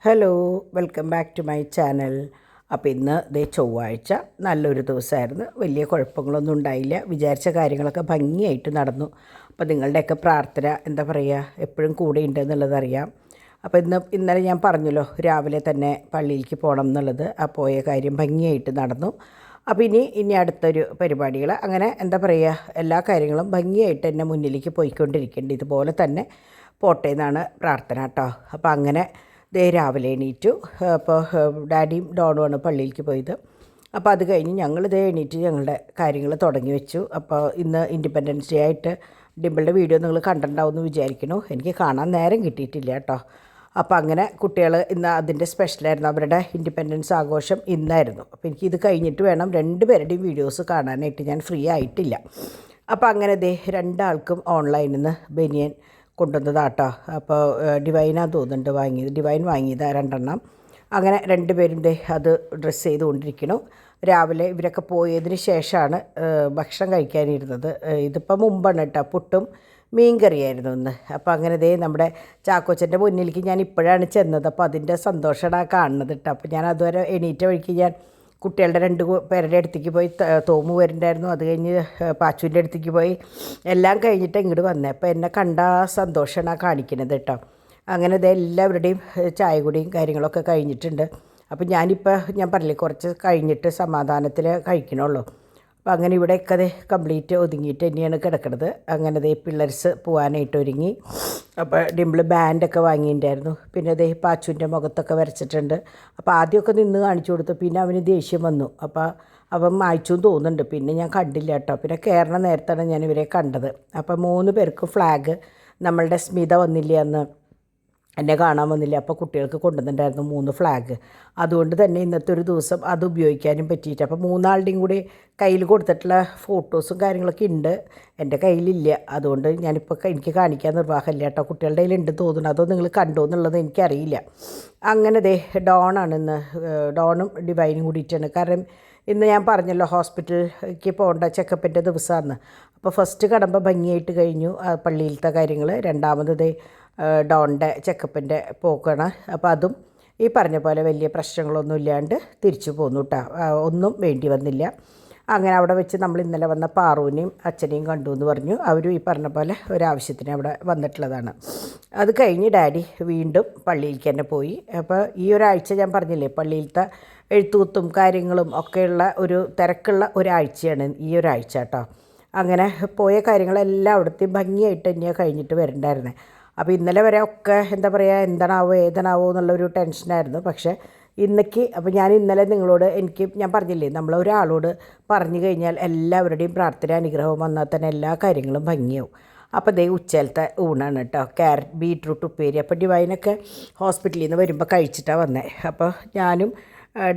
Hello, welcome back to my channel. അപ്പോൾ ഇന്ന് ചൊവ്വാഴ്ച നല്ലൊരു ദിവസമായിരുന്നു. വലിയ കുഴപ്പങ്ങളൊന്നും ഉണ്ടായില്ല. വിചാരിച്ച കാര്യങ്ങളൊക്കെ ഭംഗിയായിട്ട് നടന്നു. അപ്പോൾ നിങ്ങളുടെയൊക്കെ പ്രാർത്ഥന എന്താ പറയുക, എപ്പോഴും കൂടെ ഉണ്ടെന്നുള്ളതറിയാം. അപ്പോൾ ഇന്നലെ ഞാൻ പറഞ്ഞല്ലോ രാവിലെ തന്നെ പള്ളിയിലേക്ക് പോകണം എന്നുള്ളത്. ആ പോയ കാര്യം ഭംഗിയായിട്ട് നടന്നു. അപ്പോൾ ഇനി അടുത്തൊരു പരിപാടികൾ അങ്ങനെ എന്താ പറയുക, എല്ലാ കാര്യങ്ങളും ഭംഗിയായിട്ട് തന്നെ മുന്നിലേക്ക് പോയിക്കൊണ്ടിരിക്കേണ്ടത്. ഇതുപോലെ തന്നെ പോട്ടെ എന്നാണ് പ്രാർത്ഥന കേട്ടോ. അപ്പോൾ അങ്ങനെ രാവിലെ എണീറ്റു. അപ്പോൾ ഡാഡിയും ഡോണുമാണ് പള്ളിയിലേക്ക് പോയത്. അപ്പോൾ അത് കഴിഞ്ഞ് ഞങ്ങൾ എണീറ്റ് ഞങ്ങളുടെ കാര്യങ്ങൾ തുടങ്ങി വെച്ചു. അപ്പോൾ ഇന്ന് ഇൻഡിപെൻഡൻസ് ഡേ ആയിട്ട് ഡിമ്പിളുടെ വീഡിയോ നിങ്ങൾ കണ്ടിട്ടുണ്ടാവുമെന്ന് വിചാരിക്കുന്നു. എനിക്ക് കാണാൻ നേരം കിട്ടിയിട്ടില്ല കേട്ടോ. അപ്പോൾ അങ്ങനെ കുട്ടികൾ ഇന്ന് അതിൻ്റെ സ്പെഷ്യലായിരുന്നു. അവരുടെ ഇൻഡിപെൻഡൻസ് ആഘോഷം ഇന്നായിരുന്നു. അപ്പോൾ എനിക്കിത് കഴിഞ്ഞിട്ട് വേണം രണ്ടുപേരുടെയും വീഡിയോസ് കാണാനായിട്ട്. ഞാൻ ഫ്രീ ആയിട്ടില്ല. അപ്പോൾ അങ്ങനെ രണ്ടാൾക്കും ഓൺലൈനിൽ നിന്ന് ബനിയൻ കൊണ്ടുവന്നതാട്ടോ. അപ്പോൾ ഡിവൈനാന്ന് തോന്നുന്നുണ്ട് വാങ്ങിയത്. ഡിവൈൻ വാങ്ങിയതാണ് 2 അങ്ങനെ 2 പേരും അത് ഡ്രസ്സ് ചെയ്തുകൊണ്ടിരിക്കുന്നു. രാവിലെ ഇവരൊക്കെ പോയതിന് ശേഷമാണ് ഭക്ഷണം കഴിക്കാനിരുന്നത്. ഇതിപ്പോൾ മുമ്പാണ് കേട്ടോ. പുട്ടും മീൻ കറിയായിരുന്നു ഇന്ന്. അപ്പോൾ അങ്ങനെ നമ്മുടെ ചാക്കോച്ചൻ്റെ മുന്നിലേക്ക് ഞാൻ ഇപ്പോഴാണ് ചെന്നത്. അപ്പോൾ അതിൻ്റെ സന്തോഷമാണ് കാണുന്നത് കേട്ടോ. അപ്പോൾ ഞാൻ അതുവരെ എണീറ്റ വഴിക്ക് ഞാൻ കുട്ടികളുടെ 2 പേരുടെ അടുത്തേക്ക് പോയി. തോമു വരുന്നുണ്ടായിരുന്നു. അത് കഴിഞ്ഞ് പാച്ചുവിൻ്റെ അടുത്തേക്ക് പോയി. എല്ലാം കഴിഞ്ഞിട്ട് ഇങ്ങോട്ട് വന്നേ. അപ്പോൾ എന്നെ കണ്ട സന്തോഷമാണ് കാണിക്കുന്നത് കേട്ടോ. അങ്ങനെ എല്ലാവരുടെയും ചായ കുടിയും കാര്യങ്ങളൊക്കെ കഴിഞ്ഞിട്ടുണ്ട്. അപ്പോൾ ഞാൻ പറഞ്ഞില്ലേ കുറച്ച് കഴിഞ്ഞിട്ട് സമാധാനത്തിൽ കഴിക്കണുള്ളൂ. അപ്പോൾ അങ്ങനെ ഇവിടെയൊക്കെ കംപ്ലീറ്റ് ഒതുങ്ങിയിട്ട് തന്നെയാണ് കിടക്കുന്നത്. അങ്ങനെ പിള്ളേർസ് പോകാനായിട്ട് ഒരുങ്ങി. അപ്പോൾ ഡിമ്പിൾ ബാൻഡൊക്കെ വാങ്ങിയിട്ടുണ്ടായിരുന്നു. പിന്നെ പാച്ചുവിൻ്റെ മുഖത്തൊക്കെ വരച്ചിട്ടുണ്ട്. അപ്പോൾ ആദ്യമൊക്കെ നിന്ന് കാണിച്ചു കൊടുത്തു. പിന്നെ അവന് ദേഷ്യം വന്നു. അപ്പോൾ അവൻ മായ്ച്ചു തോന്നുന്നുണ്ട്. പിന്നെ ഞാൻ കണ്ടില്ല കേട്ടോ. പിന്നെ കയറണ നേരത്താണ് ഞാൻ ഇവരെ കണ്ടത്. അപ്പോൾ 3 പേർക്കും ഫ്ലാഗ് നമ്മളുടെ സ്മിത വന്നില്ല അന്ന്, എന്നെ കാണാൻ വന്നില്ല. അപ്പോൾ കുട്ടികൾക്ക് കൊണ്ടുവന്നിട്ടുണ്ടായിരുന്നു 3 ഫ്ലാഗ്. അതുകൊണ്ട് തന്നെ ഇന്നത്തെ ഒരു ദിവസം അത് ഉപയോഗിക്കാനും പറ്റിയിട്ട്. അപ്പോൾ 3 ആളുടെയും കൂടി കയ്യിൽ കൊടുത്തിട്ടുള്ള ഫോട്ടോസും കാര്യങ്ങളൊക്കെ ഉണ്ട്. എൻ്റെ കയ്യിലില്ല. അതുകൊണ്ട് ഞാനിപ്പോൾ എനിക്ക് കാണിക്കാൻ നിർവാഹമില്ല കേട്ടോ. കുട്ടികളുടെ കയ്യിലുണ്ട് തോന്നുന്നു. അതോ നിങ്ങൾ കണ്ടോ എന്നുള്ളത് എനിക്കറിയില്ല. അങ്ങനെ ഡോണാണ് ഇന്ന്. ഡോണും ഡിവൈനും കൂടിയിട്ടാണ്. കാരണം ഇന്ന് ഞാൻ പറഞ്ഞല്ലോ ഹോസ്പിറ്റലിലേക്ക് പോകേണ്ട ചെക്കപ്പിൻ്റെ ദിവസമാണ്. അപ്പോൾ ഫസ്റ്റ് കടമ്പ ഭംഗിയായിട്ട് കഴിഞ്ഞു പള്ളിയിലത്തെ കാര്യങ്ങൾ. രണ്ടാമത് ഡോണിൻ്റെ ചെക്കപ്പിൻ്റെ പോക്കാണ്. അപ്പോൾ അതും ഈ പറഞ്ഞ പോലെ വലിയ പ്രശ്നങ്ങളൊന്നും ഇല്ലാണ്ട് തിരിച്ചു പോന്നു കേട്ടോ. ഒന്നും വേണ്ടി വന്നില്ല. അങ്ങനെ അവിടെ വെച്ച് നമ്മൾ ഇന്നലെ വന്ന പാറുവിനെയും അച്ഛനെയും കണ്ടു എന്ന് പറഞ്ഞു. അവരും ഈ പറഞ്ഞ പോലെ ഒരാവശ്യത്തിന് അവിടെ വന്നിട്ടുള്ളതാണ്. അത് കഴിഞ്ഞ് ഡാഡി വീണ്ടും പള്ളിയിലേക്ക് തന്നെ പോയി. അപ്പോൾ ഈ ഒരാഴ്ച ഞാൻ പറഞ്ഞില്ലേ പള്ളിയിലത്തെ എഴുത്തുകുത്തും കാര്യങ്ങളും ഒക്കെയുള്ള ഒരു തിരക്കുള്ള ഒരാഴ്ചയാണ് ഈ ഒരാഴ്ച കേട്ടോ. അങ്ങനെ പോയ കാര്യങ്ങളെല്ലാം അവിടുത്തെ ഭംഗിയായിട്ട് തന്നെയാണ് കഴിഞ്ഞിട്ട് വരണ്ടായിരുന്നത്. അപ്പോൾ ഇന്നലെ വരെ ഒക്കെ എന്താ പറയുക, എന്താണാവോ ഏതാണാവോ എന്നുള്ളൊരു ടെൻഷനായിരുന്നു. പക്ഷേ അപ്പോൾ ഞാൻ ഇന്നലെ നിങ്ങളോട് ഞാൻ പറഞ്ഞില്ലേ നമ്മളൊരാളോട് പറഞ്ഞു കഴിഞ്ഞാൽ എല്ലാവരുടെയും പ്രാർത്ഥന അനുഗ്രഹവും വന്നാൽ തന്നെ എല്ലാ കാര്യങ്ങളും ഭംഗിയാവും. അപ്പോൾ ഉച്ചയിലത്തെ ഊണാണ് കേട്ടോ. ക്യാരറ്റ് ബീട്രൂട്ട് ഉപ്പേരി. അപ്പോൾ ഡിവൈനൊക്കെ ഹോസ്പിറ്റലിൽ നിന്ന് വരുമ്പോൾ കഴിച്ചിട്ടാണ് വന്നത്. അപ്പോൾ ഞാനും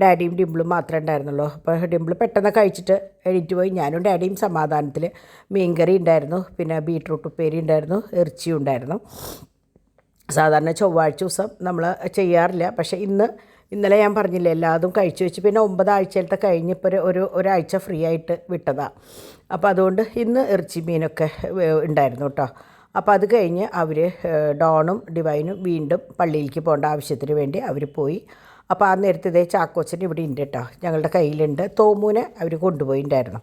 ഡാഡിയും ഡിമ്പിളും മാത്രമേ ഉണ്ടായിരുന്നുള്ളൂ. അപ്പോൾ ഡിമ്പിൾ പെട്ടെന്ന് കഴിച്ചിട്ട് എണീറ്റ് പോയി. ഞാനും ഡാഡിയും സമാധാനത്തിൽ മീൻകറി ഉണ്ടായിരുന്നു, പിന്നെ ബീട്രൂട്ട് ഉപ്പേരി ഉണ്ടായിരുന്നു, ഇറച്ചിയും ഉണ്ടായിരുന്നു. സാധാരണ ചൊവ്വാഴ്ച ദിവസം നമ്മൾ ചെയ്യാറില്ല. പക്ഷേ ഇന്നലെ ഞാൻ പറഞ്ഞില്ലേ എല്ലാതും കഴിച്ചു വെച്ച്. പിന്നെ 9 ആഴ്ചയിലത്തെ കഴിഞ്ഞപ്പോൾ ഒരാഴ്ച ഫ്രീ ആയിട്ട് വിട്ടതാണ്. അപ്പോൾ അതുകൊണ്ട് ഇന്ന് ഇറച്ചി മീനൊക്കെ ഉണ്ടായിരുന്നു കേട്ടോ. അപ്പോൾ അത് കഴിഞ്ഞ് അവർ ഡോണും ഡിവൈനും വീണ്ടും പള്ളിയിലേക്ക് പോകേണ്ട ആവശ്യത്തിന് വേണ്ടി അവർ പോയി. അപ്പോൾ ആ നേരത്തെ ചാക്കോച്ചൻ ഇവിടെ ഉണ്ട് കേട്ടോ, ഞങ്ങളുടെ കയ്യിലുണ്ട്. തോമുവിനെ അവർ കൊണ്ടുപോയിട്ടുണ്ടായിരുന്നു.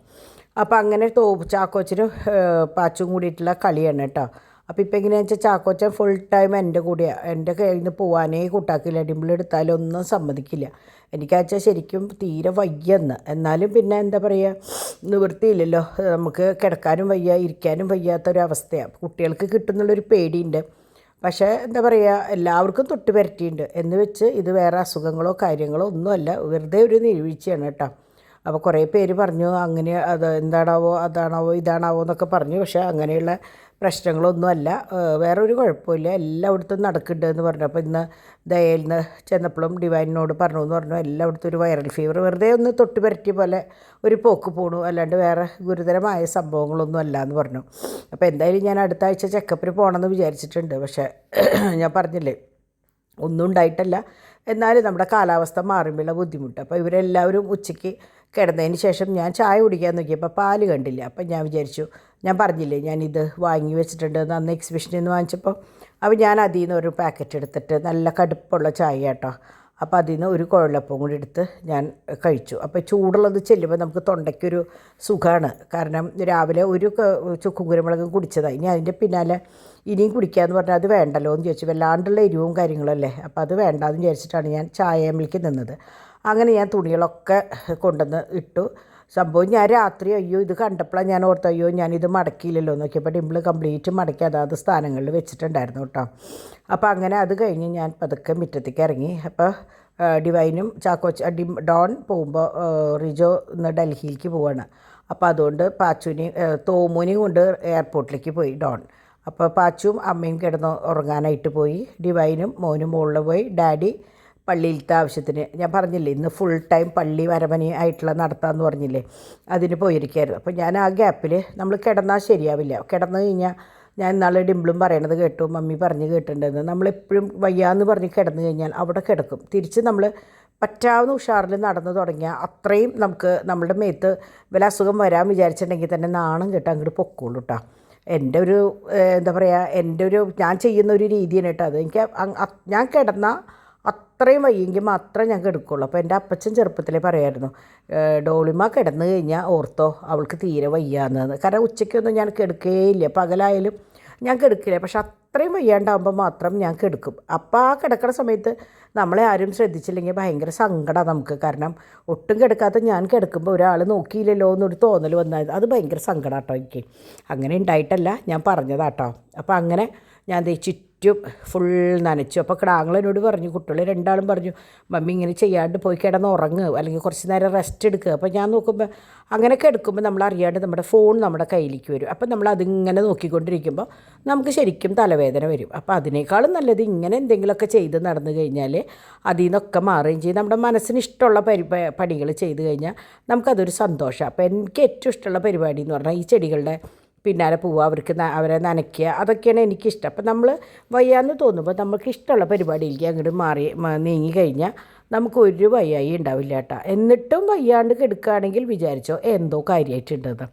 അപ്പോൾ അങ്ങനെ ചാക്കോച്ചനും പാച്ചും കൂടിയിട്ടുള്ള കളിയാണ് കേട്ടോ. അപ്പോൾ ഇപ്പോൾ എങ്ങനെയാണെന്ന് വെച്ചാൽ ചാക്കോച്ചൻ ഫുൾ ടൈം എൻ്റെ കൂടെയാണ്. എൻ്റെ കയ്യിൽ നിന്ന് പോകാനേ കൂട്ടാക്കില്ല. ഡിമ്പിളെടുത്താലും ഒന്നും സമ്മതിക്കില്ല. എനിക്കാച്ചാൽ ശരിക്കും തീരെ വയ്യെന്ന്. എന്നാലും പിന്നെ എന്താ പറയുക, നിവൃത്തിയില്ലല്ലോ. നമുക്ക് കിടക്കാനും വയ്യ ഇരിക്കാനും വയ്യാത്തൊരവസ്ഥയാണ്. കുട്ടികൾക്ക് കിട്ടുന്നുള്ളൊരു പേടിയുണ്ട്. പക്ഷേ എന്താ പറയുക, എല്ലാവർക്കും തൊട്ട് പരട്ടിയിട്ടുണ്ട് എന്ന് വെച്ച് ഇത് വേറെ അസുഖങ്ങളോ കാര്യങ്ങളോ ഒന്നുമല്ല, വെറുതെ ഒരു നീഴ്വീഴ്ചയാണ് കേട്ടോ. അപ്പോൾ കുറേ പേര് പറഞ്ഞു അങ്ങനെ അത് എന്താണാവോ അതാണാവോ ഇതാണാവോ എന്നൊക്കെ പറഞ്ഞു. പക്ഷേ അങ്ങനെയുള്ള പ്രശ്നങ്ങളൊന്നുമല്ല, വേറെ ഒരു കുഴപ്പമില്ല, എല്ലായിടത്തും നടക്കുന്നുണ്ട് എന്ന് പറഞ്ഞു. അപ്പോൾ ഇന്ന് ദയയിൽ നിന്ന് ചെന്നപ്പോഴും ഡിവൈനോട് പറഞ്ഞു എന്ന് പറഞ്ഞു എല്ലായിടത്തും ഒരു വൈറൽ ഫീവർ, വെറുതെ ഒന്ന് തൊട്ട് പരട്ടിയ പോലെ ഒരു പോക്ക് പോണു, അല്ലാണ്ട് വേറെ ഗുരുതരമായ സംഭവങ്ങളൊന്നും അല്ല എന്ന് പറഞ്ഞു. അപ്പോൾ എന്തായാലും ഞാൻ അടുത്ത ആഴ്ച ചെക്കപ്പിന് പോകണമെന്ന് വിചാരിച്ചിട്ടുണ്ട്. പക്ഷേ ഞാൻ പറഞ്ഞില്ലേ ഒന്നും ഉണ്ടായിട്ടല്ല. എന്നാലും നമ്മുടെ കാലാവസ്ഥ മാറുമ്പോഴുള്ള ബുദ്ധിമുട്ട്. അപ്പോൾ ഇവരെല്ലാവരും ഉച്ചയ്ക്ക് കിടന്നതിന് ശേഷം ഞാൻ ചായ കുടിക്കാൻ നോക്കിയപ്പോൾ പാല് കണ്ടില്ല. അപ്പം ഞാൻ വിചാരിച്ചു, ഞാൻ പറഞ്ഞില്ലേ ഞാനിത് വാങ്ങി വെച്ചിട്ടുണ്ട് അന്ന് എക്സിബിഷനിൽ നിന്ന് വാങ്ങിച്ചപ്പോൾ, അപ്പോൾ ഞാൻ അതിൽ നിന്ന് ഒരു പാക്കറ്റ് എടുത്തിട്ട് നല്ല കടുപ്പുള്ള ചായ കേട്ടോ. അപ്പോൾ അതിൽ നിന്ന് ഒരു കുഴലപ്പം കൂടി എടുത്ത് ഞാൻ കഴിച്ചു. അപ്പോൾ ചൂടുള്ളത് ചെല്ലുമ്പോൾ നമുക്ക് തൊണ്ടയ്ക്കൊരു സുഖമാണ്. കാരണം രാവിലെ ഒരു ചുക്കും കുരുമുളകും കുടിച്ചതാണ്. ഇനി അതിൻ്റെ പിന്നാലെ ഇനിയും കുടിക്കാമെന്ന് പറഞ്ഞാൽ അത് വേണ്ടല്ലോ എന്ന് ചോദിച്ചു. വല്ലാണ്ടുള്ള എരിവും കാര്യങ്ങളല്ലേ, അപ്പോൾ അത് വേണ്ടാന്ന് വിചാരിച്ചിട്ടാണ് ഞാൻ ചായമിലേക്ക് നിന്നത്. അങ്ങനെ ഞാൻ തുണികളൊക്കെ കൊണ്ടുവന്ന് ഇട്ടു. സംഭവം ഞാൻ രാത്രി അയ്യോ ഇത് കണ്ടപ്പോഴാണ് ഞാൻ ഓർത്ത് അയ്യോ ഞാനിത് മടക്കിയില്ലല്ലോ നോക്കിയപ്പോൾ ഡിംപിൾ കംപ്ലീറ്റ് മടക്കി അതാത് സ്ഥാനങ്ങളിൽ വെച്ചിട്ടുണ്ടായിരുന്നു കേട്ടോ. അപ്പോൾ അങ്ങനെ അത് കഴിഞ്ഞ് ഞാൻ പതുക്കെ മുറ്റത്തേക്ക് ഇറങ്ങി. അപ്പോൾ ഡിവൈനും ഡോൺ പോകുമ്പോൾ റിജോ ഇന്ന് ഡൽഹിയിലേക്ക് പോവാണ്. അപ്പോൾ അതുകൊണ്ട് തോമുനെയും കൊണ്ട് എയർപോർട്ടിലേക്ക് പോയി ഡോൺ. അപ്പോൾ പാച്ചുവും അമ്മയും കിടന്ന് ഉറങ്ങാനായിട്ട് പോയി. ഡിവൈനും മോനും മുകളിൽ പോയി. ഡാഡി പള്ളിയിലത്തെ ആവശ്യത്തിന് ഞാൻ പറഞ്ഞില്ലേ ഇന്ന് ഫുൾ ടൈം പള്ളി വരമനി ആയിട്ടുള്ള നടത്താമെന്ന് പറഞ്ഞില്ലേ, അതിന് പോയിരിക്കുകയായിരുന്നു. അപ്പോൾ ഞാൻ ആ ഗ്യാപ്പിൽ നമ്മൾ കിടന്നാൽ ശരിയാവില്ല. കിടന്നു കഴിഞ്ഞാൽ ഞാൻ ഇന്നാളെ ഡിംപിളും പറയണത് കേട്ടു, മമ്മി പറഞ്ഞ് കേട്ടിട്ടുണ്ടെന്ന്. നമ്മളെപ്പോഴും വയ്യാന്ന് പറഞ്ഞ് കിടന്നു കഴിഞ്ഞാൽ അവിടെ കിടക്കും. തിരിച്ച് നമ്മൾ പറ്റാവുന്ന ഉഷാറിൽ നടന്നു തുടങ്ങിയാൽ അത്രയും നമുക്ക് നമ്മുടെ മേത്ത് വല്ല അസുഖം വരാൻ വിചാരിച്ചിട്ടുണ്ടെങ്കിൽ തന്നെ നാണം കേട്ട് അങ്ങോട്ട് പൊക്കോളൂ കേട്ടോ. എൻ്റെ ഒരു എന്താ പറയുക, ഞാൻ ചെയ്യുന്ന ഒരു രീതിയാണ് കേട്ടോ അത്. എനിക്ക് ഞാൻ കിടന്നാൽ അത്രയും വയ്യെങ്കിൽ മാത്രമേ ഞാൻ കിടക്കുള്ളൂ. അപ്പോൾ എൻ്റെ അപ്പച്ചൻ ചെറുപ്പത്തിലേ പറയായിരുന്നു, ഡോളിമ കിടന്നു കഴിഞ്ഞാൽ ഓർത്തോ അവൾക്ക് തീരെ വയ്യാന്ന്. കാരണം ഉച്ചയ്ക്കൊന്നും ഞാൻ കിടക്കുകയില്ല, പകലായാലും ഞാൻ കിടക്കില്ല. പക്ഷെ അത്രയും വയ്യാണ്ടാകുമ്പോൾ മാത്രം ഞാൻ കിടക്കും. അപ്പോൾ ആ കിടക്കുന്ന സമയത്ത് നമ്മളെ ആരും ശ്രദ്ധിച്ചില്ലെങ്കിൽ ഭയങ്കര സങ്കടമാണ് നമുക്ക്. കാരണം ഒട്ടും കിടക്കാത്ത ഞാൻ കിടക്കുമ്പോൾ ഒരാൾ നോക്കിയില്ലല്ലോ എന്നൊരു തോന്നൽ വന്നാൽ അത് ഭയങ്കര സങ്കടമാട്ടോ എനിക്ക്. അങ്ങനെ ഉണ്ടായിട്ടല്ല, ഞാൻ പറഞ്ഞതാട്ടോ. അപ്പോൾ അങ്ങനെ ഞാൻ ചുറ്റും ഫുൾ നനച്ചു. അപ്പോൾ കിടാങ്ങളെന്നോട് പറഞ്ഞു, കുട്ടികൾ രണ്ടാളും പറഞ്ഞു, മമ്മി ഇങ്ങനെ ചെയ്യാണ്ട് പോയി കിടന്ന് ഉറങ്ങുക അല്ലെങ്കിൽ കുറച്ച് നേരം റെസ്റ്റ് എടുക്കുക. അപ്പോൾ ഞാൻ നോക്കുമ്പോൾ അങ്ങനെയൊക്കെ എടുക്കുമ്പോൾ നമ്മൾ അറിയാണ്ട് നമ്മുടെ ഫോൺ നമ്മുടെ കയ്യിലേക്ക് വരും. അപ്പോൾ നമ്മൾ അതിങ്ങനെ നോക്കിക്കൊണ്ടിരിക്കുമ്പോൾ നമുക്ക് ശരിക്കും തലവേദന വരും. അപ്പോൾ അതിനേക്കാളും നല്ലത് ഇങ്ങനെ എന്തെങ്കിലുമൊക്കെ ചെയ്ത് നടന്നു കഴിഞ്ഞാൽ അതിൽ നിന്നൊക്കെ മാറുകയും ചെയ്യും. നമ്മുടെ മനസ്സിന് ഇഷ്ടമുള്ള പണികൾ ചെയ്ത് കഴിഞ്ഞാൽ നമുക്കതൊരു സന്തോഷമാണ്. അപ്പോൾ എനിക്ക് ഏറ്റവും ഇഷ്ടമുള്ള പരിപാടി എന്ന് പറഞ്ഞാൽ ഈ ചെടികളുടെ പിന്നാലെ പോവുക, അവരെ നനയ്ക്കുക, അതൊക്കെയാണ് എനിക്കിഷ്ടം. അപ്പം നമ്മൾ വയ്യാന്ന് തോന്നുമ്പോൾ നമുക്ക് ഇഷ്ടമുള്ള പരിപാടിയിലേക്ക് അങ്ങോട്ട് നീങ്ങിക്കഴിഞ്ഞാൽ നമുക്കൊരു വയ്യായി ഉണ്ടാവില്ല കേട്ടോ. എന്നിട്ടും വയ്യാണ്ട് കിടക്കുകയാണെങ്കിൽ വിചാരിച്ചോ എന്തോ കാര്യമായിട്ടുണ്ടെന്ന്.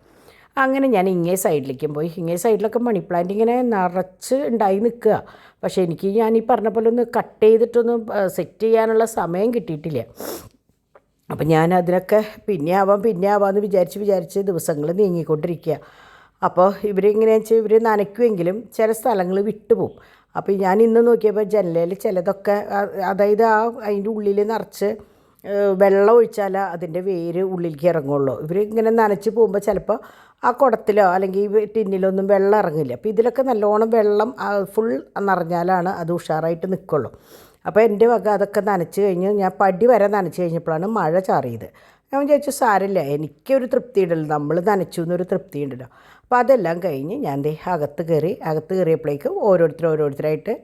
അങ്ങനെ ഞാൻ ഇങ്ങേ സൈഡിലേക്കും പോയി. ഇങ്ങേ സൈഡിലൊക്കെ മണി പ്ലാന്റ് ഇങ്ങനെ നിറച്ച് ഉണ്ടായി നിൽക്കുക. പക്ഷേ എനിക്ക് ഞാൻ ഈ പറഞ്ഞ പോലെ ഒന്ന് കട്ട് ചെയ്തിട്ടൊന്നും സെറ്റ് ചെയ്യാനുള്ള സമയം കിട്ടിയിട്ടില്ല. അപ്പം ഞാൻ അതിനൊക്കെ പിന്നെ ആവാമെന്ന് വിചാരിച്ച് ദിവസങ്ങൾ നീങ്ങിക്കൊണ്ടിരിക്കുക. അപ്പോൾ ഇവരെങ്ങനെയാണെന്ന് വെച്ചാൽ ഇവർ നനയ്ക്കുമെങ്കിലും ചില സ്ഥലങ്ങൾ വിട്ടുപോകും. അപ്പോൾ ഞാൻ ഇന്ന് നോക്കിയപ്പോൾ ജനലയിൽ ചിലതൊക്കെ അതായത് അതിൻ്റെ ഉള്ളിൽ നിറച്ച് വെള്ളം ഒഴിച്ചാൽ അതിൻ്റെ വേര് ഉള്ളിലേക്ക് ഇറങ്ങുള്ളൂ. ഇവരിങ്ങനെ നനച്ച് പോകുമ്പോൾ ചിലപ്പോൾ ആ കുടത്തിലോ അല്ലെങ്കിൽ ടിന്നിലൊന്നും വെള്ളം ഇറങ്ങില്ല. അപ്പോൾ ഇതിലൊക്കെ നല്ലോണം വെള്ളം ഫുൾ നിറഞ്ഞാലാണ് അത് ഉഷാറായിട്ട് നിൽക്കുള്ളൂ. അപ്പോൾ എൻ്റെ വക അതൊക്കെ നനച്ച് കഴിഞ്ഞ് ഞാൻ പടി വരെ നനച്ച് കഴിഞ്ഞപ്പോഴാണ് മഴ ചാറിയത്. ഞാൻ വിചാരിച്ചു സാരമില്ല, എനിക്കൊരു തൃപ്തി ഉണ്ടല്ലോ, നമ്മൾ നനച്ചു എന്നൊരു തൃപ്തി ഉണ്ടല്ലോ. അപ്പോൾ അതെല്ലാം കഴിഞ്ഞ് ഞാൻ അകത്ത് കയറിയപ്പോഴേക്കും ഓരോരുത്തരായിട്ട്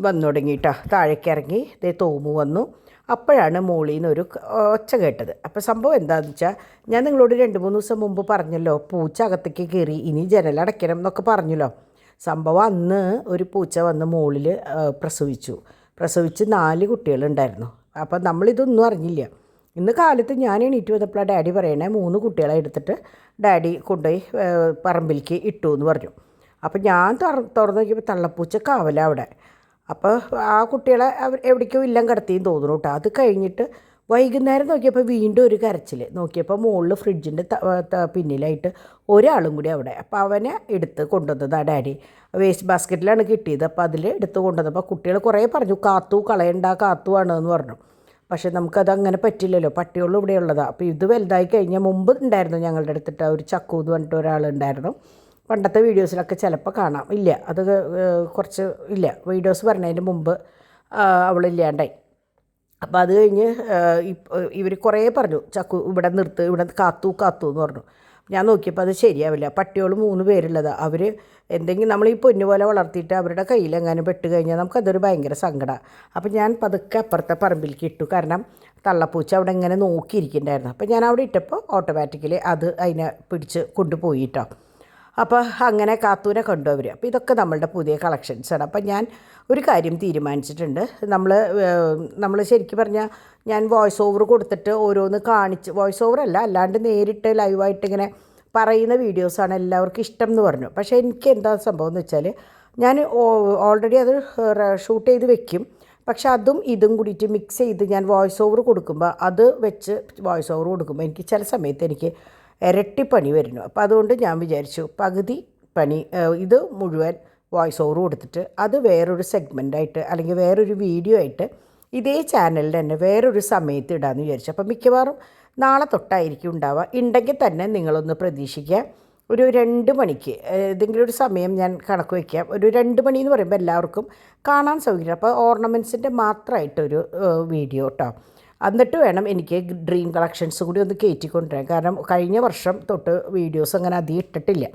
വന്നു തുടങ്ങിയിട്ടോ. താഴേക്ക് ഇറങ്ങി തോമു വന്നു. അപ്പോഴാണ് മോളിൽ നിന്നൊരു ഒച്ച കേട്ടത്. അപ്പോൾ സംഭവം എന്താണെന്ന് വെച്ചാൽ ഞാൻ നിങ്ങളോട് 2-3 ദിവസം മുമ്പ് പറഞ്ഞല്ലോ പൂച്ച അകത്തേക്ക് കയറി ഇനി ജനലടയ്ക്കണം എന്നൊക്കെ പറഞ്ഞല്ലോ. സംഭവം അന്ന് ഒരു പൂച്ച വന്ന് മുകളിൽ പ്രസവിച്ച് 4 കുട്ടികളുണ്ടായിരുന്നു. അപ്പം നമ്മളിതൊന്നും അറിഞ്ഞില്ല. ഇന്ന് കാലത്ത് ഞാൻ എണീറ്റ് വന്നപ്പോഴാണ് ഡാഡി പറയണേ 3 കുട്ടികളെ എടുത്തിട്ട് ഡാഡി കൊണ്ടുപോയി പറമ്പിലേക്ക് ഇട്ടു എന്ന് പറഞ്ഞു. അപ്പോൾ ഞാൻ തുറന്ന് നോക്കിയപ്പോൾ തള്ളപ്പൂച്ച കാവല അവിടെ. അപ്പോൾ ആ കുട്ടികളെ എവിടേക്കോ ഇല്ലം കടത്തിയും തോന്നുന്നു കേട്ടോ. അത് കഴിഞ്ഞിട്ട് വൈകുന്നേരം നോക്കിയപ്പോൾ വീണ്ടും ഒരു കരച്ചിൽ. നോക്കിയപ്പോൾ മുകളിൽ ഫ്രിഡ്ജിൻ്റെ പിന്നിലായിട്ട് ഒരാളും കൂടി അവിടെ. അപ്പോൾ അവനെ എടുത്ത് കൊണ്ടുവന്നതാണ് ഡാഡി. വേസ്റ്റ് ബാസ്ക്കറ്റിലാണ് കിട്ടിയത്. അപ്പോൾ അതിൽ എടുത്ത് കൊണ്ടുവന്നപ്പോൾ കുട്ടികൾ കുറേ പറഞ്ഞു കാത്തു ആണെന്ന് പറഞ്ഞു. പക്ഷേ നമുക്കതങ്ങനെ പറ്റില്ലല്ലോ, പട്ടികളും ഇവിടെ ഉള്ളതാണ്. അപ്പോൾ ഇത് വലുതായി കഴിഞ്ഞാൽ മുമ്പ് ഉണ്ടായിരുന്നു ഞങ്ങളുടെ അടുത്തിട്ട് ഒരു ചക്കു എന്ന് പറഞ്ഞിട്ട് ഒരാളുണ്ടായിരുന്നു. പണ്ടത്തെ വീഡിയോസിലൊക്കെ ചിലപ്പോൾ കാണാം. ഇല്ല, അത് കുറച്ച് ഇല്ല, വീഡിയോസ് പറഞ്ഞതിന് മുമ്പ് അവളില്ലാണ്ടായി. അപ്പോൾ അത് കഴിഞ്ഞ് ഇവർ കുറേ പറഞ്ഞു ചക്കു ഇവിടെ നിർത്ത്, ഇവിടെ കാത്തു എന്ന് പറഞ്ഞു. ഞാൻ നോക്കിയപ്പോൾ അത് ശരിയാവില്ല. പട്ടികൾ 3 പേരുള്ളതാണ്. അവർ എന്തെങ്കിലും നമ്മൾ ഈ പൊന്നു പോലെ വളർത്തിയിട്ട് അവരുടെ കയ്യിലെങ്ങാനും പെട്ട് കഴിഞ്ഞാൽ നമുക്കതൊരു ഭയങ്കര സങ്കടമാണ്. അപ്പോൾ ഞാൻ പതുക്കെ അപ്പുറത്തെ പറമ്പിലേക്ക് ഇട്ടു. കാരണം തള്ളപ്പൂച്ച അവിടെ ഇങ്ങനെ നോക്കിയിരിക്കുന്നുണ്ടായിരുന്നു. അപ്പോൾ ഞാൻ അവിടെ ഇട്ടപ്പോൾ ഓട്ടോമാറ്റിക്കലി അത് അതിനെ പിടിച്ച് കൊണ്ടുപോയിട്ടോ. അപ്പോൾ അങ്ങനെ കാത്തൂനെ കണ്ടു അവർ. അപ്പോൾ ഇതൊക്കെ നമ്മളുടെ പുതിയ കളക്ഷൻസാണ്. അപ്പോൾ ഞാൻ ഒരു കാര്യം തീരുമാനിച്ചിട്ടുണ്ട്. നമ്മൾ ശരിക്കും പറഞ്ഞാൽ ഞാൻ വോയിസ് ഓവർ കൊടുത്തിട്ട് ഓരോന്ന് കാണിച്ച്, വോയിസ് ഓവർ അല്ലാണ്ട് നേരിട്ട് ലൈവായിട്ട് ഇങ്ങനെ പറയുന്ന വീഡിയോസാണ് എല്ലാവർക്കും ഇഷ്ടം എന്ന് പറഞ്ഞു. പക്ഷേ എനിക്ക് എന്താ സംഭവം എന്ന് വെച്ചാൽ ഞാൻ ഓൾറെഡി അത് ഷൂട്ട് ചെയ്ത് വെക്കും. പക്ഷെ അതും ഇതും കൂടിയിട്ട് മിക്സ് ചെയ്ത് ഞാൻ വോയിസ് ഓവർ കൊടുക്കുമ്പോൾ അത് വെച്ച് വോയിസ് ഓവർ കൊടുക്കുമ്പോൾ എനിക്ക് ചില സമയത്ത് എനിക്ക് ഇരട്ടി പണി വരുന്നു. അപ്പോൾ അതുകൊണ്ട് ഞാൻ വിചാരിച്ചു പകുതി പണി ഇത് മുഴുവൻ വോയിസ് ഓവർ കൊടുത്തിട്ട് അത് വേറൊരു സെഗ്മെൻറ്റായിട്ട് അല്ലെങ്കിൽ വേറൊരു വീഡിയോ ആയിട്ട് ഇതേ ചാനലിൽ തന്നെ വേറൊരു സമയത്ത് ഇടാമെന്ന് വിചാരിച്ചു. അപ്പോൾ മിക്കവാറും നാളെ തൊട്ടായിരിക്കും ഉണ്ടാവുക. ഉണ്ടെങ്കിൽ തന്നെ നിങ്ങളൊന്ന് പ്രതീക്ഷിക്കുക. ഒരു 2 മണിക്ക് ഏതെങ്കിലും ഒരു സമയം ഞാൻ കണക്ക് വയ്ക്കാം. ഒരു 2 മണി എന്ന് പറയുമ്പോൾ എല്ലാവർക്കും കാണാൻ സൗകര്യം. അപ്പോൾ ഓർണമെൻറ്റ്സിൻ്റെ മാത്രമായിട്ടൊരു വീഡിയോ കേട്ടോ. എന്നിട്ട് വേണം എനിക്ക് ഡ്രീം കളക്ഷൻസ് കൂടി ഒന്ന് കയറ്റിക്കൊണ്ടുവരാൻ. കാരണം കഴിഞ്ഞ വർഷം തൊട്ട് വീഡിയോസ് അങ്ങനെ അധികം ഇട്ടിട്ടില്ല.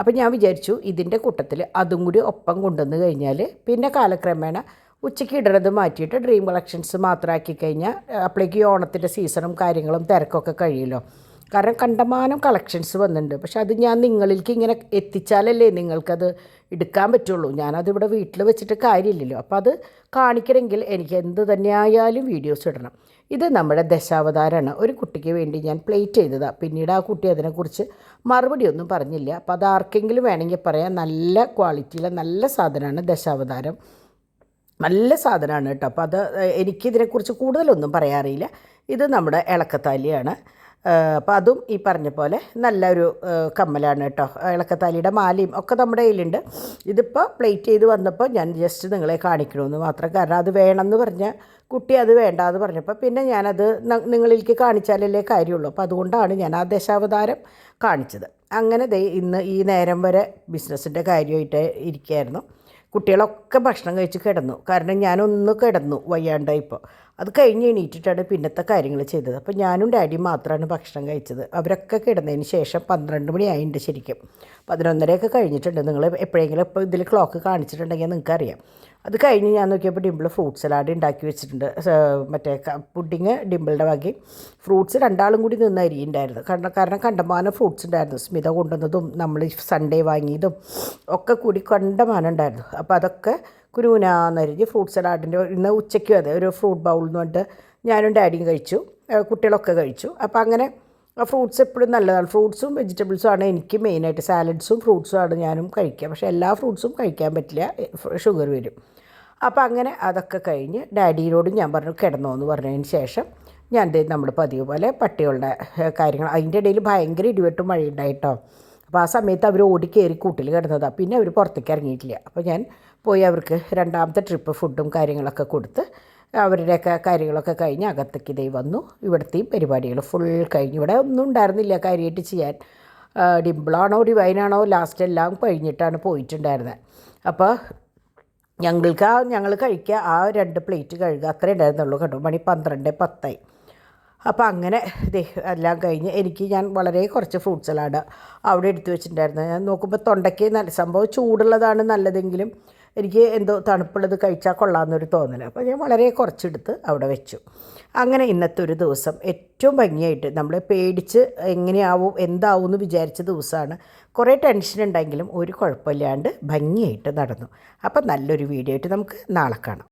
അപ്പോൾ ഞാൻ വിചാരിച്ചു ഇതിൻ്റെ കൂട്ടത്തിൽ അതും കൂടി ഒപ്പം കൊണ്ടുവന്ന് കഴിഞ്ഞാൽ പിന്നെ കാലക്രമേണ ഉച്ചയ്ക്ക് ഇടുന്നത് മാറ്റിയിട്ട് ഡ്രീം കളക്ഷൻസ് മാത്രമാക്കി കഴിഞ്ഞാൽ അപ്പോഴേക്ക് ഓണത്തിൻ്റെ സീസണും കാര്യങ്ങളും തിരക്കൊക്കെ കഴിയുമല്ലോ. കാരണം കണ്ടമാനം കളക്ഷൻസ് വന്നിട്ടുണ്ട്. പക്ഷെ അത് ഞാൻ നിങ്ങളിലേക്ക് ഇങ്ങനെ എത്തിച്ചാലല്ലേ നിങ്ങൾക്കത് എടുക്കാൻ പറ്റുള്ളൂ. ഞാനതിവിടെ വീട്ടിൽ വെച്ചിട്ട് കാര്യമില്ലല്ലോ. അപ്പോൾ അത് കാണിക്കണമെങ്കിൽ എനിക്ക് എന്ത് തന്നെയായാലും വീഡിയോസ് ഇടണം. ഇത് നമ്മുടെ ദശാവതാരമാണ്. ഒരു കുട്ടിക്ക് വേണ്ടി ഞാൻ പ്ലേറ്റ് ചെയ്തതാണ്. പിന്നീട് ആ കുട്ടി അതിനെക്കുറിച്ച് മറുപടിയൊന്നും പറഞ്ഞില്ല. അപ്പോൾ അത് ആർക്കെങ്കിലും വേണമെങ്കിൽ പറയാം. നല്ല ക്വാളിറ്റിയിലെ നല്ല സാധനമാണ് ദശാവതാരം. നല്ല സാധനമാണ് കേട്ടോ. അപ്പോൾ അത് എനിക്കിതിനെക്കുറിച്ച് കൂടുതലൊന്നും പറയാറില്ല. ഇത് നമ്മുടെ ഇളക്കത്താലിയാണ്. അപ്പോൾ അതും ഈ പറഞ്ഞ പോലെ നല്ലൊരു കമ്മലാണ് കേട്ടോ. ഇളക്കത്താലിയുടെ മാലയും ഒക്കെ നമ്മുടെ കയ്യിലുണ്ട്. ഇതിപ്പോൾ പ്ലേറ്റ് ചെയ്ത് വന്നപ്പോൾ ഞാൻ ജസ്റ്റ് നിങ്ങളെ കാണിക്കണമെന്ന് മാത്രം. കാരണം അത് വേണമെന്ന് പറഞ്ഞ കുട്ടി അത് വേണ്ടാന്ന് പറഞ്ഞപ്പോൾ പിന്നെ ഞാനത് നിങ്ങളിലേക്ക് കാണിച്ചാലല്ലേ കാര്യമുള്ളൂ. അപ്പോൾ അതുകൊണ്ടാണ് ഞാൻ ആ ദശാവതാരം കാണിച്ചത്. അങ്ങനെ ഇന്ന് ഈ നേരം വരെ ബിസിനസ്സിൻ്റെ കാര്യമായിട്ട് ഇരിക്കുകയായിരുന്നു. കുട്ടികളൊക്കെ ഭക്ഷണം കഴിച്ച് കിടന്നു. കാരണം ഞാനൊന്ന് കിടന്നു വയ്യാണ്ടായിപ്പോൾ. അത് കഴിഞ്ഞ് എണീറ്റിട്ടാണ് പിന്നത്തെ കാര്യങ്ങൾ ചെയ്തത്. അപ്പോൾ ഞാനും ഡാഡിയും മാത്രമാണ് ഭക്ഷണം കഴിച്ചത്. അവരൊക്കെ കിടന്നതിന് ശേഷം 12 മണിയായിട്ടുണ്ട്. ശരിക്കും 11:30 കഴിഞ്ഞിട്ടുണ്ട്. നിങ്ങൾ എപ്പോഴെങ്കിലും ഇപ്പോൾ ഇതിൽ ക്ലോക്ക് കാണിച്ചിട്ടുണ്ടെങ്കിൽ നിങ്ങൾക്കറിയാം. അത് കഴിഞ്ഞ് ഞാൻ നോക്കിയപ്പോൾ ഡിംപിൾ ഫ്രൂട്ട് സലാഡ് ഉണ്ടാക്കി വെച്ചിട്ടുണ്ട്. മറ്റേ പുഡിങ് ഡിംപിളുടെ വകയും ഫ്രൂട്ട്സ് രണ്ടാളും കൂടി നിന്ന് അരിയുണ്ടായിരുന്നു. കാരണം കണ്ടമാനം ഫ്രൂട്ട്സ് ഉണ്ടായിരുന്നു. സ്മിത കൊണ്ടുവന്നതും നമ്മൾ സൺഡേ വാങ്ങിയതും ഒക്കെ കൂടി കണ്ടമാനം ഉണ്ടായിരുന്നു. അപ്പോൾ അതൊക്കെ കുരുനാന്നരിഞ്ഞ് ഫ്രൂട്ട് സലാഡിൻ്റെ ഇന്ന് ഉച്ചയ്ക്കും അതെ ഒരു ഫ്രൂട്ട് ബൗൾ എന്ന് പറഞ്ഞിട്ട് ഞാനും ഡാഡിയും കഴിച്ചു. കുട്ടികളൊക്കെ കഴിച്ചു. അപ്പോൾ അങ്ങനെ ഫ്രൂട്ട്സ് എപ്പോഴും നല്ലതാണ്. ഫ്രൂട്ട്സും വെജിറ്റബിൾസും ആണ് എനിക്ക് മെയിനായിട്ട്. സാലഡ്സും ഫ്രൂട്ട്സും ആണ് ഞാനും കഴിക്കുക. പക്ഷേ എല്ലാ ഫ്രൂട്ട്സും കഴിക്കാൻ പറ്റില്ല, ഷുഗർ വരും. അപ്പോൾ അങ്ങനെ അതൊക്കെ കഴിഞ്ഞ് ഡാഡിയോടും ഞാൻ പറഞ്ഞു കിടന്നോ എന്ന് പറഞ്ഞതിന് ശേഷം ഞാൻ നമ്മൾ പതിവ് പോലെ പട്ടികളുടെ കാര്യങ്ങൾ. അതിൻ്റെ ഇടയിൽ ഭയങ്കര ഇടിവെട്ടും മഴയുണ്ടായിട്ടോ. അപ്പോൾ ആ സമയത്ത് അവർ ഓടിക്കയറി കൂട്ടിൽ കിടന്നതാണ്. പിന്നെ അവർ പുറത്തേക്ക് ഇറങ്ങിയിട്ടില്ല. അപ്പോൾ ഞാൻ പോയി അവർക്ക് 2ാമത്തെ ട്രിപ്പ് ഫുഡും കാര്യങ്ങളൊക്കെ കൊടുത്ത് അവരുടെയൊക്കെ കാര്യങ്ങളൊക്കെ കഴിഞ്ഞ് അകത്തേക്ക് ഇതേ വന്നു. ഇവിടുത്തെയും പരിപാടികൾ ഫുൾ കഴിഞ്ഞു. ഇവിടെ ഒന്നും ഉണ്ടായിരുന്നില്ല കാര്യമായിട്ട് ചെയ്യാൻ. ഡിംപിളാണോ ഡിവൈനാണോ ലാസ്റ്റ് എല്ലാം കഴിഞ്ഞിട്ടാണ് പോയിട്ടുണ്ടായിരുന്നത്. അപ്പോൾ ഞങ്ങൾ കഴിക്കുക ആ 2 പ്ലേറ്റ് കഴുകുക അത്രേ ഉണ്ടായിരുന്നുള്ളൂ കേട്ടോ. മണി 12:10. അപ്പോൾ അങ്ങനെ എല്ലാം കഴിഞ്ഞ് ഞാൻ വളരെ കുറച്ച് ഫ്രൂട്ട് സലാഡ് അവിടെ എടുത്തു വെച്ചിട്ടുണ്ടായിരുന്നു. ഞാൻ നോക്കുമ്പോൾ തൊണ്ടയ്ക്ക് നല്ല സംഭവം ചൂടുള്ളതാണ് നല്ലതെങ്കിലും എനിക്ക് എന്തോ തണുപ്പുള്ളത് കഴിച്ചാൽ കൊള്ളാമെന്നൊരു തോന്നൽ. അപ്പോൾ ഞാൻ വളരെ കുറച്ചെടുത്ത് അവിടെ വെച്ചു. അങ്ങനെ ഇന്നത്തെ ഒരു ദിവസം ഏറ്റവും ഭംഗിയായിട്ട് നമ്മൾ പേടിച്ച് എങ്ങനെയാവും എന്താവും എന്ന് വിചാരിച്ച ദിവസമാണ്. കുറേ ടെൻഷൻ ഉണ്ടെങ്കിലും ഒരു കുഴപ്പമില്ലാണ്ട് ഭംഗിയായിട്ട് നടന്നു. അപ്പം നല്ലൊരു വീഡിയോ ആയിട്ട് നമുക്ക് നാളെ കാണാം.